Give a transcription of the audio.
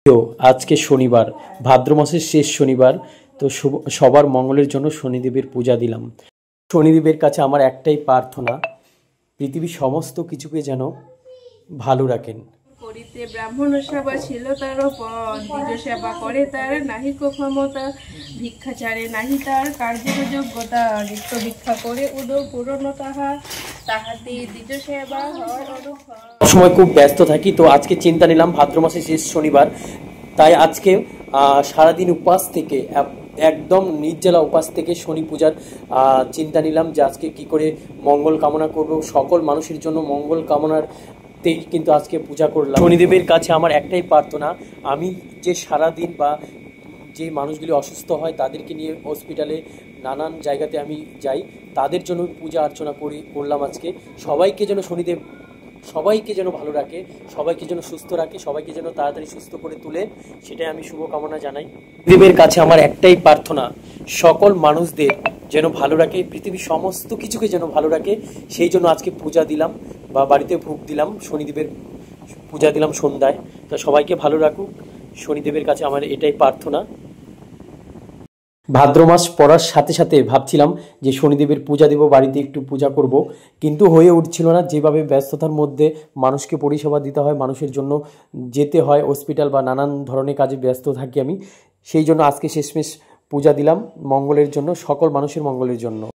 তো আজকে শনিবার, ভাদ্র মাসের শেষ শনিবার। তো সবার মঙ্গলের জন্য শনিদেবের পূজা দিলাম। শনিদেবের কাছে আমার একটাই প্রার্থনা, পৃথিবীর সমস্ত কিছুকে যেন ভালো রাখেন। করিতে ব্রাহ্মণ সেবা ছিল তার পদ, দ্বিজ সেবা করে তার নাহি কো ক্ষমতা, ভিক্ষাচারে নাহি তার কার্যের যোগ্যতা, নিত্য ভিক্ষা করে উদর পূরণ তাহাতে দ্বিজ সেবা হয় অনুফল। সময় খুব ব্যস্ত থাকি, তো আজকে চিন্তা নিলাম ভাদ্র মাসের শেষ শনিবার, তাই আজকে সারাদিন উপবাস থেকে একদম নির্জলা উপাস থেকে শনি পূজার চিন্তা নিলাম যে আজকে কি করে মঙ্গল কামনা করব, সকল মানুষের জন্য মঙ্গল কামনার কিন্তু আজকে পূজা করলাম। শনিদেবের কাছে আমার একটাই প্রার্থনা, আমি যে সারাদিন বা যে মানুষগুলি অসুস্থ হয় তাদেরকে নিয়ে হসপিটালে নানান জায়গাতে আমি যাই, তাদের জন্য পূজা অর্চনা করলাম আজকে। সবাইকে যেন শনিদেব সবাইকে যেন ভালো রাখে, সবাইকে যেন সুস্থ রাখে, সবাইকে যেন তাড়াতাড়ি সুস্থ করে তুলে, সেটাই আমি শুভকামনা জানাই। দেবের কাছে আমার একটাই প্রার্থনা, সকল মানুষদের যেন ভালো রাখে, পৃথিবীর সমস্ত কিছুকে যেন ভালো রাখে। সেই জন্য আজকে পূজা দিলাম বা বাড়িতে ভোগ দিলাম, শনিদেবের পূজা দিলাম সন্ধ্যায়। তো সবাইকে ভালো রাখুক, শনিদেবের কাছে আমার এটাই প্রার্থনা। ভাদ্র মাস পড়ার সাথে সাথে ভাবছিলাম যে শনিদেবের পূজা দেব, বাড়িতে একটু পূজা করব, কিন্তু হয়ে উঠছিল না। যেভাবে ব্যস্ততার মধ্যে মানুষকে পরিষেবা দিতে হয়, মানুষের জন্য যেতে হয় হসপিটাল বা নানান ধরনের কাজে ব্যস্ত থাকি আমি, সেই জন্য আজকে শেষমেশ পূজা দিলাম মঙ্গলের জন্য, সকল মানুষের মঙ্গলের জন্য।